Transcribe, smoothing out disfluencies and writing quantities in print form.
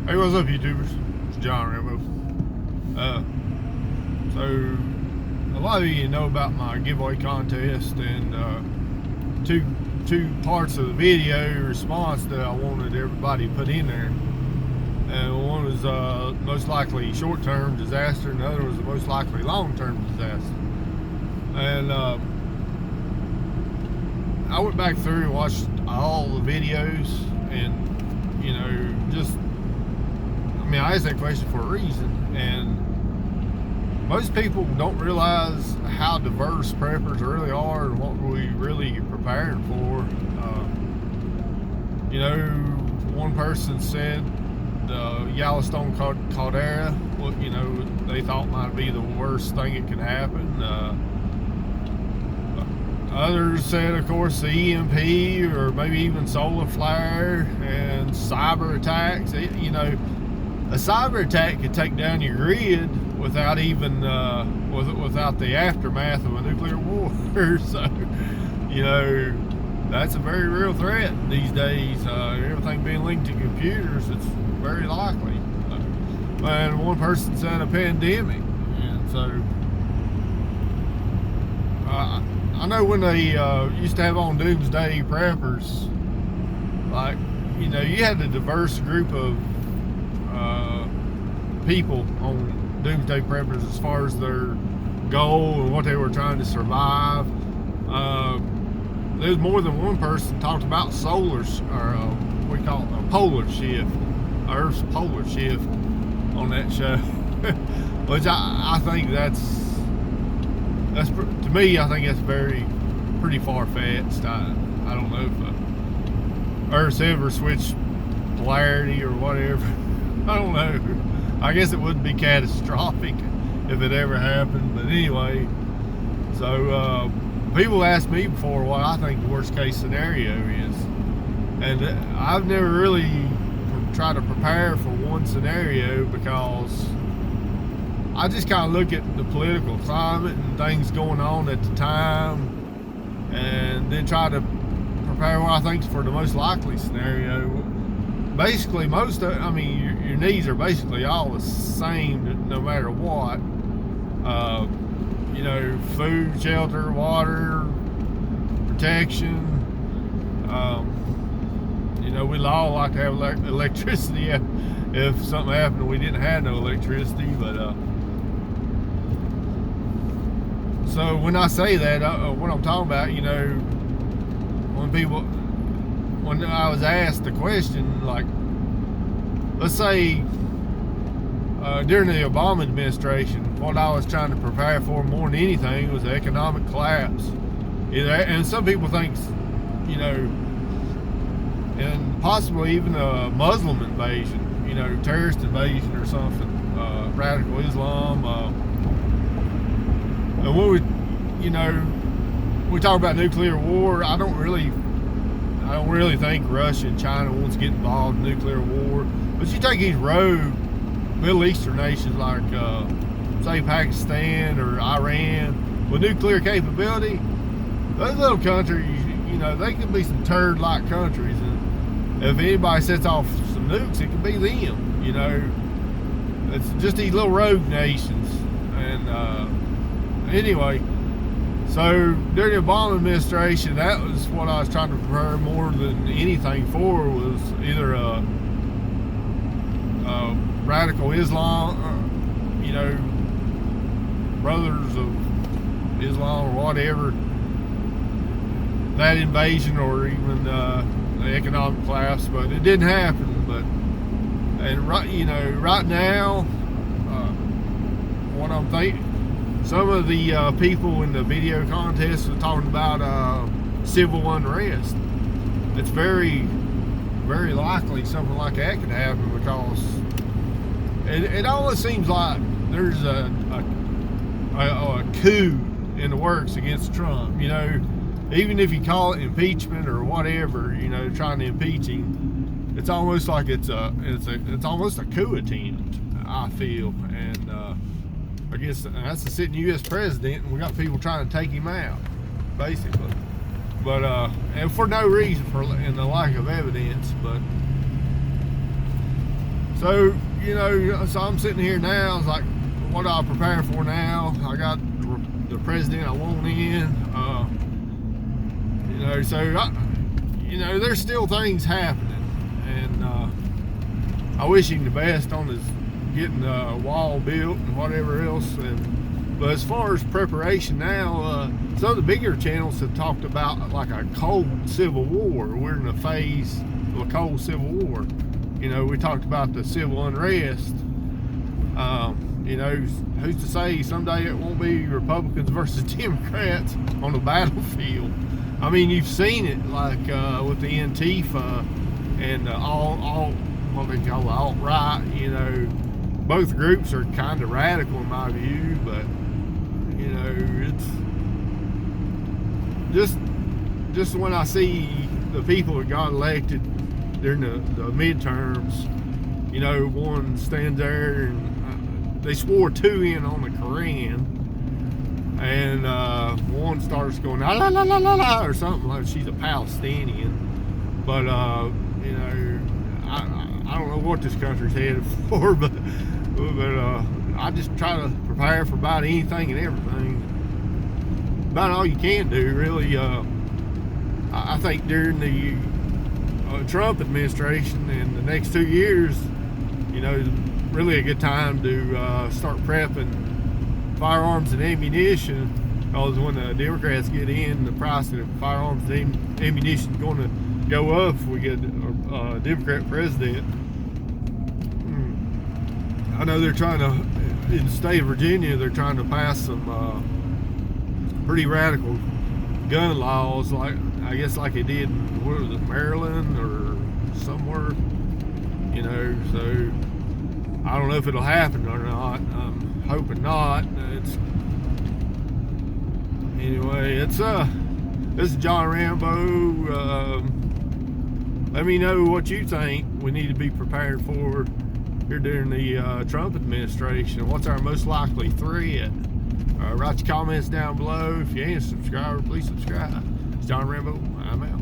Hey, what's up, YouTubers? It's John Rambo. So, a lot of you know about my giveaway contest, and two parts of the video response that I wanted everybody to put in there. And one was most likely short-term disaster, and the other was the most likely long-term disaster. And I went back through and watched all the videos, and I asked that question for a reason, and most people don't realize how diverse preppers really are and what we really preparing for. One person said the Yellowstone caldera, they thought might be the worst thing that could happen. Others said, of course, the EMP or maybe even solar flare and cyber attacks. A cyber attack could take down your grid without even without the aftermath of a nuclear war. So, that's a very real threat these days. Everything being linked to computers, it's very likely. And one person said a pandemic, and so I know when they used to have on Doomsday Preppers, you had a diverse group of people on Doomsday Preppers as far as their goal and what they were trying to survive. There's more than one person talked about polar shift, Earth's polar shift on that show, which I think that's to me, I think that's pretty far-fetched. I don't know if Earth's ever switched polarity or whatever. I don't know. I guess it wouldn't be catastrophic if it ever happened, but anyway. So people asked me before what I think the worst case scenario is, and I've never really tried to prepare for one scenario because I just kind of look at the political climate and things going on at the time, and then try to prepare what I think is for the most likely scenario. Basically, your needs are basically all the same no matter what. Food, shelter, water, protection. We'd all like to have electricity if something happened and we didn't have no electricity, but so when I say that, what I'm talking about, when I was asked the question, like, let's say during the Obama administration, what I was trying to prepare for more than anything was the economic collapse. And some people think, and possibly even a Muslim invasion, terrorist invasion or something, radical Islam. And we talk about nuclear war. I don't really think Russia and China wants to get involved in nuclear war. But you take these rogue Middle Eastern nations like, say, Pakistan or Iran with nuclear capability, those little countries, they could be some turd-like countries. And if anybody sets off some nukes, it could be them. It's just these little rogue nations. And anyway, so during the Obama administration, that was what I was trying to prepare more than anything for, was either a radical Islam, brothers of Islam or whatever, that invasion, or even the economic collapse. But it didn't happen. Right now, what I'm thinking, some of the people in the video contest are talking about civil unrest. It's very, very likely something like that could happen, because it almost seems like there's a coup in the works against Trump. Even if you call it impeachment or whatever, trying to impeach him, it's almost like it's almost a coup attempt, I feel. And I guess that's the sitting U.S. president, and we got people trying to take him out, basically. But and for no reason, in the lack of evidence. But So, you know, so I'm sitting here now. It's like, what do I prepare for now? I got the president I want in. You know, so, you know, there's still things happening. And I wish him the best on his getting the wall built and whatever else. But as far as preparation now, some of the bigger channels have talked about like a cold civil war. We're in a phase of a cold civil war. You know, we talked about the civil unrest. You know, who's to say someday it won't be Republicans versus Democrats on the battlefield? I mean, you've seen it like with the Antifa and all what they call the alt-right. You know, both groups are kind of radical in my view, but you know, it's just when I see the people that got elected during the midterms, you know, one stands there and they swore two in on the Koran, and one starts going la la la la la la or something like she's a Palestinian, but you know, I don't know what this country's headed for, but I just try to prepare for about anything and everything. About all you can do, really. I think during the Trump administration and the next 2 years, you know, really a good time to start prepping firearms and ammunition, because when the Democrats get in, the price of firearms and ammunition is going to go up if we get a Democrat president. I know they're trying to, in the state of Virginia, they're trying to pass some pretty radical gun laws, like I guess like they did in, what was it, Maryland or somewhere, you know. So I don't know if it'll happen or not. I'm hoping not. This is John Rambo. Let me know what you think we need to be prepared for here during the Trump administration. What's our most likely threat? Write your comments down below. If you ain't a subscriber, please subscribe. It's John Rambo. I'm out.